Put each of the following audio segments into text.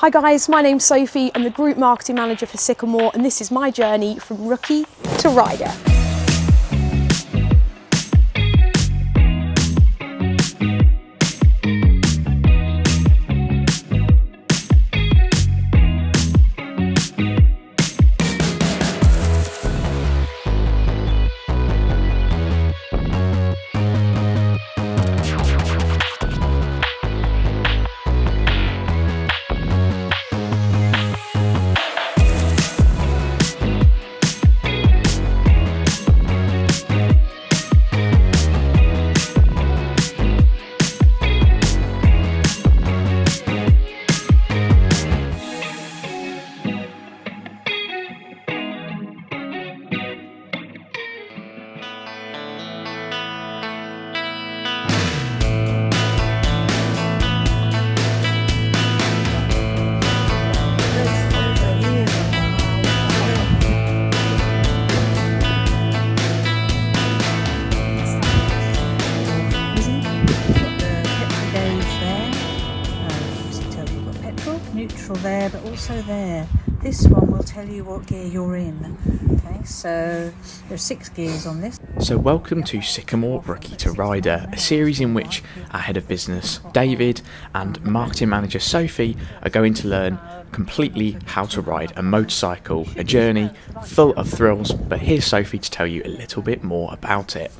Hi guys, my name's Sophie. I'm the Group Marketing Manager for Sycamore, and this is my journey from rookie to rider. Neutral there, but also there. This one will tell you what gear you're in. Okay, so there's 6 gears on this. So welcome to Sycamore Rookie to Rider, a series in which our head of business David and marketing manager Sophie are going to learn completely how to ride a motorcycle, a journey full of thrills, but here's Sophie to tell you a little bit more about it.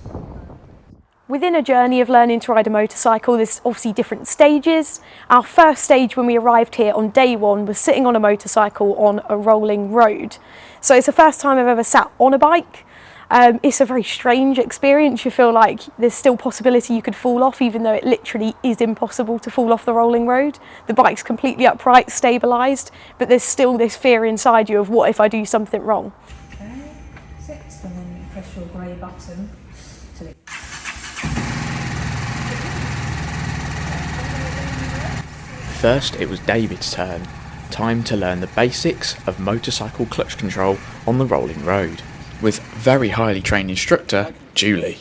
Within a journey of learning to ride a motorcycle, there's obviously different stages. Our first stage when we arrived here on day one was sitting on a motorcycle on a rolling road. So it's the first time I've ever sat on a bike. It's a very strange experience. You feel like there's still possibility you could fall off, even though it literally is impossible to fall off the rolling road. The bike's completely upright, stabilised, but there's still this fear inside you of what if I do something wrong. Okay, 6, and then you press your grey button till it. First, it was David's turn. Time to learn the basics of motorcycle clutch control on the rolling road, with very highly trained instructor, Julie.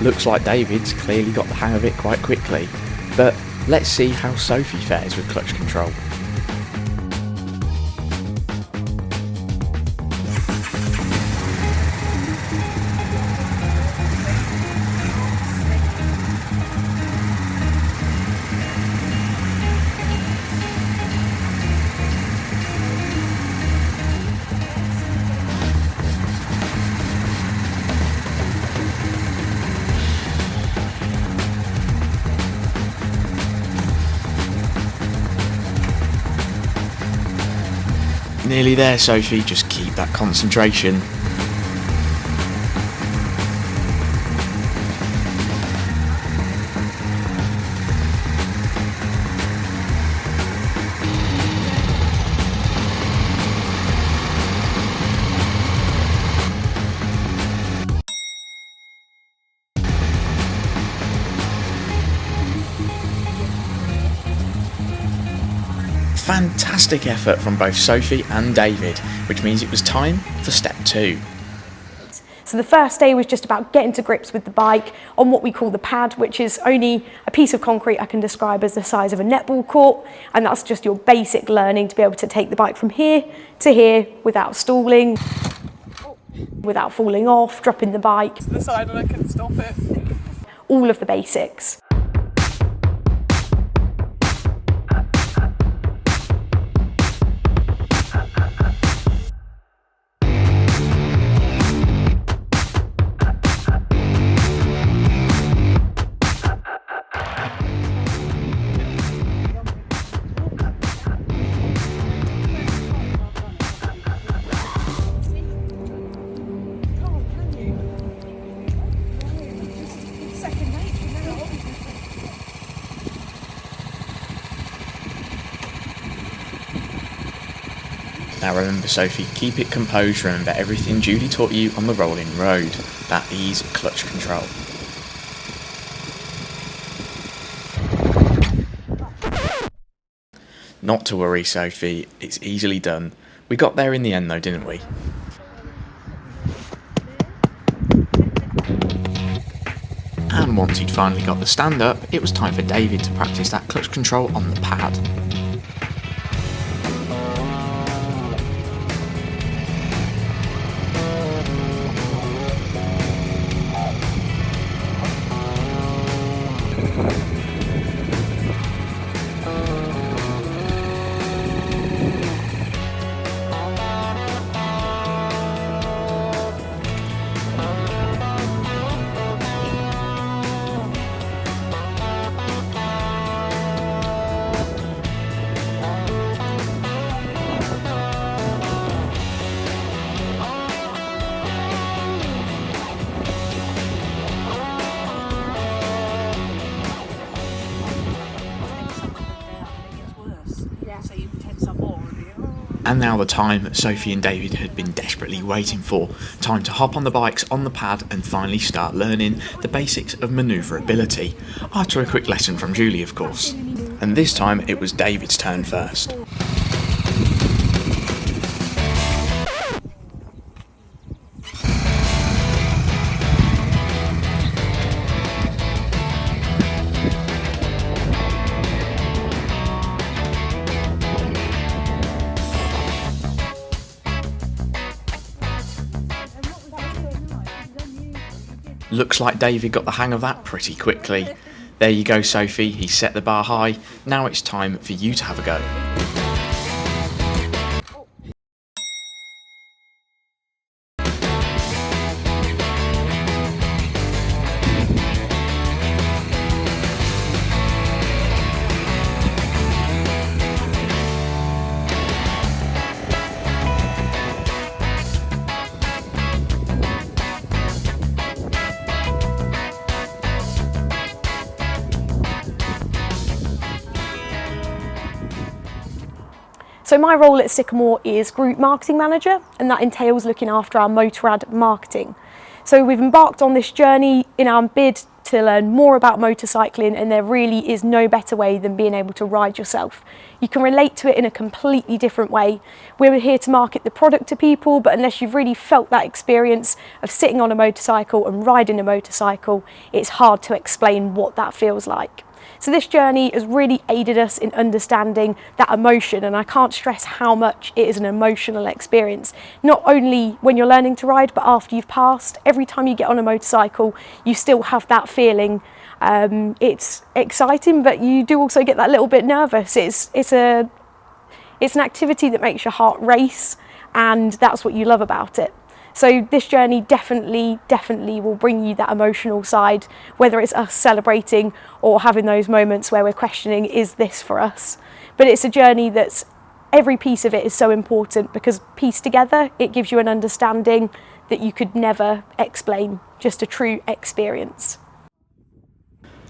Looks like David's clearly got the hang of it quite quickly, but let's see how Sophie fares with clutch control. Nearly there, Sophie, just keep that concentration. Fantastic effort from both Sophie and David, which means it was time for step 2. So the first day was just about getting to grips with the bike on what we call the pad, which is only a piece of concrete I can describe as the size of a netball court, and that's just your basic learning to be able to take the bike from here to here without stalling, without falling off, dropping the bike. To the side and I couldn't stop it. All of the basics. Now remember Sophie, keep it composed, remember everything Julie taught you on the rolling road. That is clutch control. Not to worry Sophie, it's easily done. We got there in the end though, didn't we? And once he'd finally got the stand up, it was time for David to practice that clutch control on the pad. And now the time that Sophie and David had been desperately waiting for. Time to hop on the bikes on the pad and finally start learning the basics of maneuverability. After a quick lesson from Julie, of course. And this time it was David's turn first. Looks like David got the hang of that pretty quickly. There you go Sophie, he set the bar high, now it's time for you to have a go. So my role at Sycamore is Group Marketing Manager, and that entails looking after our Motorrad marketing. So we've embarked on this journey in our bid to learn more about motorcycling, and there really is no better way than being able to ride yourself. You can relate to it in a completely different way. We're here to market the product to people, but unless you've really felt that experience of sitting on a motorcycle and riding a motorcycle, it's hard to explain what that feels like. So this journey has really aided us in understanding that emotion, and I can't stress how much it is an emotional experience. Not only when you're learning to ride, but after you've passed. Every time you get on a motorcycle, you still have that feeling. It's exciting, but you do also get that little bit nervous. It's an activity that makes your heart race, and that's what you love about it. So this journey definitely will bring you that emotional side, whether it's us celebrating or having those moments where we're questioning, is this for us? But it's a journey that's, every piece of it is so important, because pieced together, it gives you an understanding that you could never explain, just a true experience.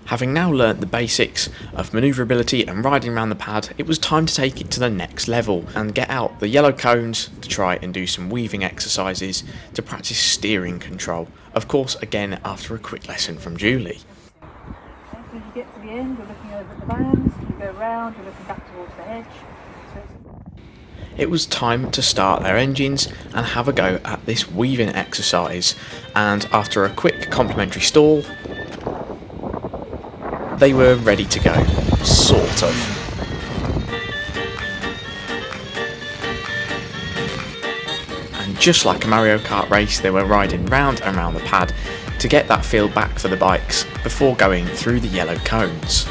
Having now learnt the basics of manoeuvrability and riding around the pad, it was time to take it to the next level and get out the yellow cones to try and do some weaving exercises to practice steering control. Of course, again, after a quick lesson from Julie. As you get to the end, you're looking over at the bands, you go round, you're looking back towards the edge. It was time to start their engines and have a go at this weaving exercise, and after a quick complimentary stall, they were ready to go, sort of. And just like a Mario Kart race, they were riding round and round the pad to get that feel back for the bikes before going through the yellow cones.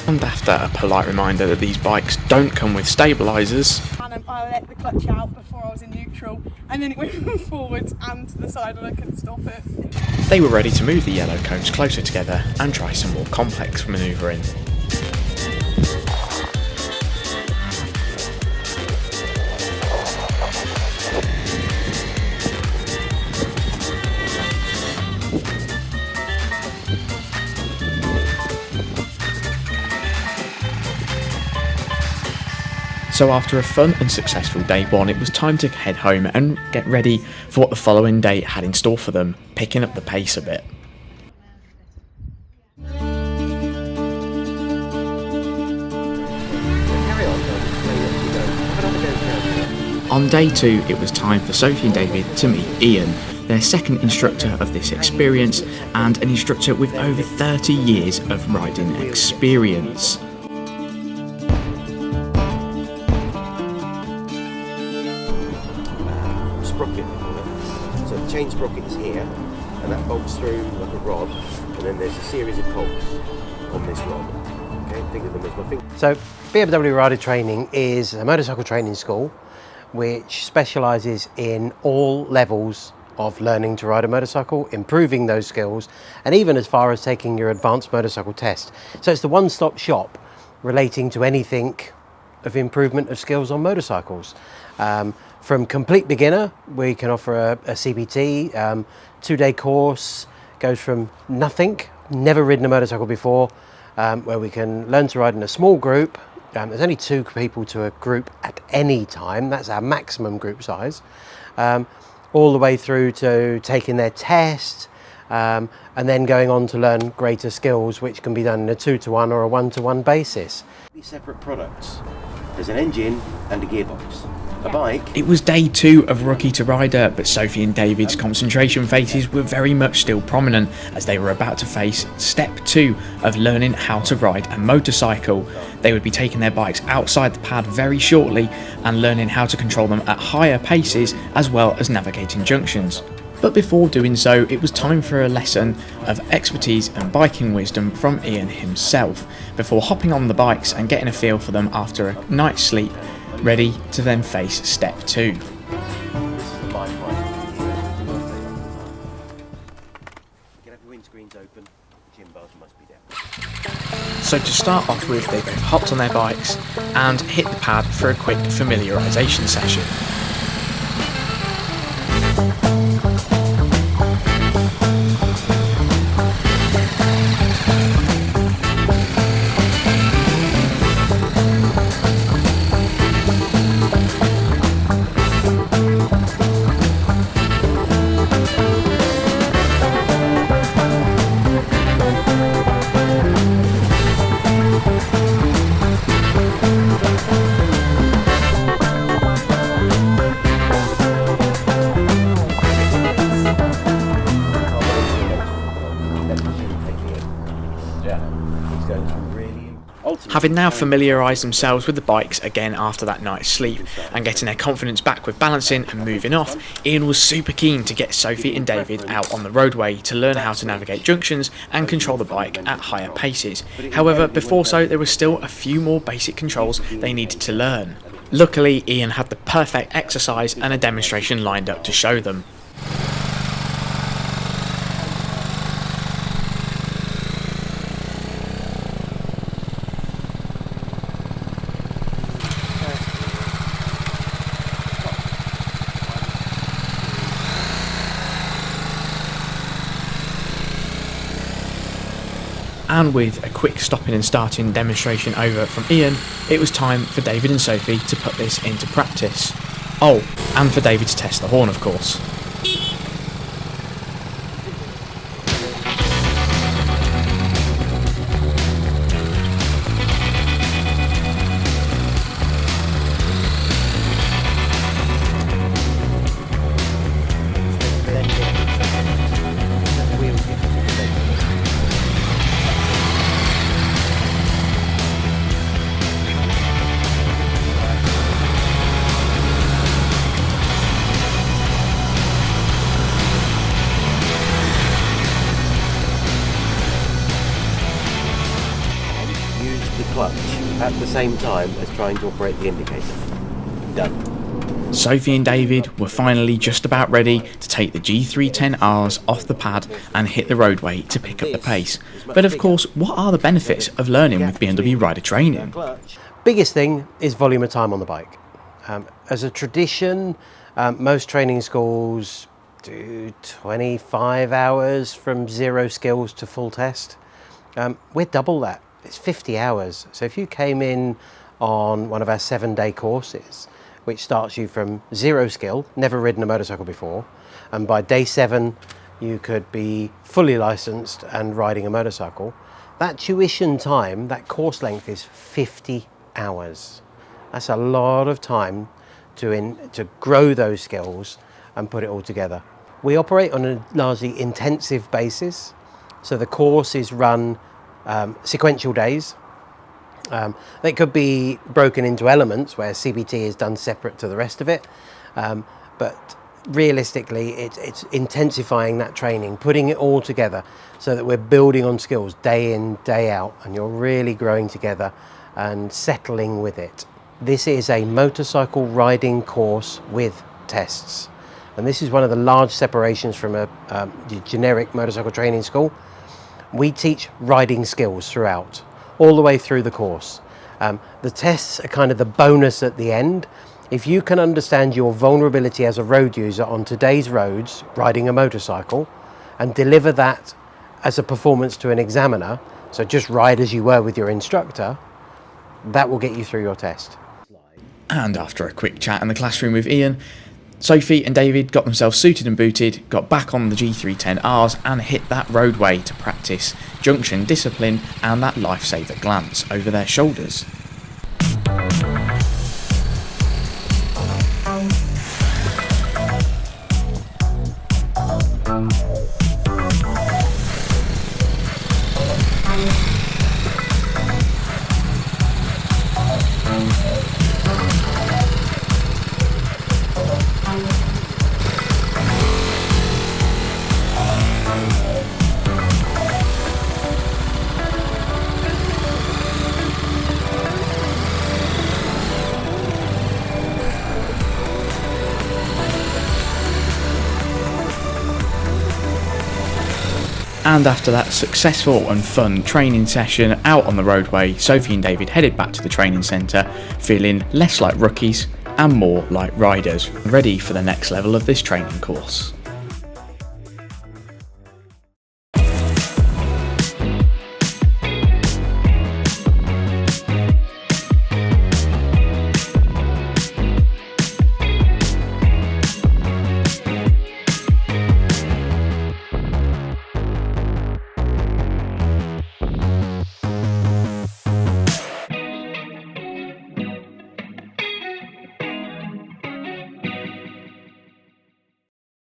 And after a polite reminder that these bikes don't come with stabilisers, and I let the clutch out before I was in neutral, and then it went forwards and to the side and I couldn't stop it. they were ready to move the yellow cones closer together and try some more complex manoeuvring. So after a fun and successful day one, it was time to head home and get ready for what the following day had in store for them, picking up the pace a bit. On day two, it was time for Sophie and David to meet Ian, their second instructor of this experience and an instructor with over 30 years of riding experience. Sprocket, so the chain sprocket is here, and that bolts through like a rod, and then there's a series of cogs on this rod. Okay, think of them as my finger. So BMW Rider Training is a motorcycle training school which specialises in all levels of learning to ride a motorcycle, improving those skills, and even as far as taking your advanced motorcycle test. So it's the one-stop shop relating to anything of improvement of skills on motorcycles. From complete beginner, we can offer a CBT, 2-day course, goes from nothing, never ridden a motorcycle before, where we can learn to ride in a small group. There's only 2 people to a group at any time, that's our maximum group size, all the way through to taking their test, and then going on to learn greater skills, which can be done in a 2-to-1 or a 1-to-1 basis. These separate products. There's an engine and a gearbox. A bike. It was day 2 of Rookie to Rider, but Sophie and David's concentration faces were very much still prominent as they were about to face step 2 of learning how to ride a motorcycle. They would be taking their bikes outside the pad very shortly and learning how to control them at higher paces as well as navigating junctions. But before doing so, it was time for a lesson of expertise and biking wisdom from Ian himself, before hopping on the bikes and getting a feel for them after a night's sleep, ready to then face step 2. This is a bike ride. Get up your windscreens open. Chin bars must be down. So to start off with, they both hopped on their bikes and hit the pad for a quick familiarisation session. Having now familiarised themselves with the bikes again after that night's sleep and getting their confidence back with balancing and moving off, Ian was super keen to get Sophie and David out on the roadway to learn how to navigate junctions and control the bike at higher paces. However, before so, there were still a few more basic controls they needed to learn. Luckily, Ian had the perfect exercise and a demonstration lined up to show them. And with a quick stopping and starting demonstration over from Ian, it was time for David and Sophie to put this into practice. Oh, and for David to test the horn, of course. Clutch at the same time as trying to operate the indicator. Done. Sophie and David were finally just about ready to take the G310Rs off the pad and hit the roadway to pick up the pace. But of course, what are the benefits of learning with BMW Rider Training? Biggest thing is volume of time on the bike. As a tradition, most training schools do 25 hours from 0 skills to full test. We're double that. It's 50 hours. So if you came in on one of our 7-day courses, which starts you from zero skill, never ridden a motorcycle before, and by day 7 you could be fully licensed and riding a motorcycle. That tuition time, that course length, is 50 hours. That's a lot of time to grow those skills and put it all together. We operate on a largely intensive basis, so the course is run sequential days. They could be broken into elements where CBT is done separate to the rest of it, but realistically it's intensifying that training, putting it all together so that we're building on skills day in, day out, and you're really growing together and settling with it. This is a motorcycle riding course with tests, and this is one of the large separations from a generic motorcycle training school. We teach riding skills throughout, all the way through the course. The tests are kind of the bonus at the end. If you can understand your vulnerability as a road user on today's roads, riding a motorcycle, and deliver that as a performance to an examiner, so just ride as you were with your instructor, that will get you through your test. And after a quick chat in the classroom with Ian, Sophie and David got themselves suited and booted, got back on the G310Rs and hit that roadway to practice junction discipline and that lifesaver glance over their shoulders. And after that successful and fun training session out on the roadway, Sophie and David headed back to the training centre, feeling less like rookies and more like riders, ready for the next level of this training course.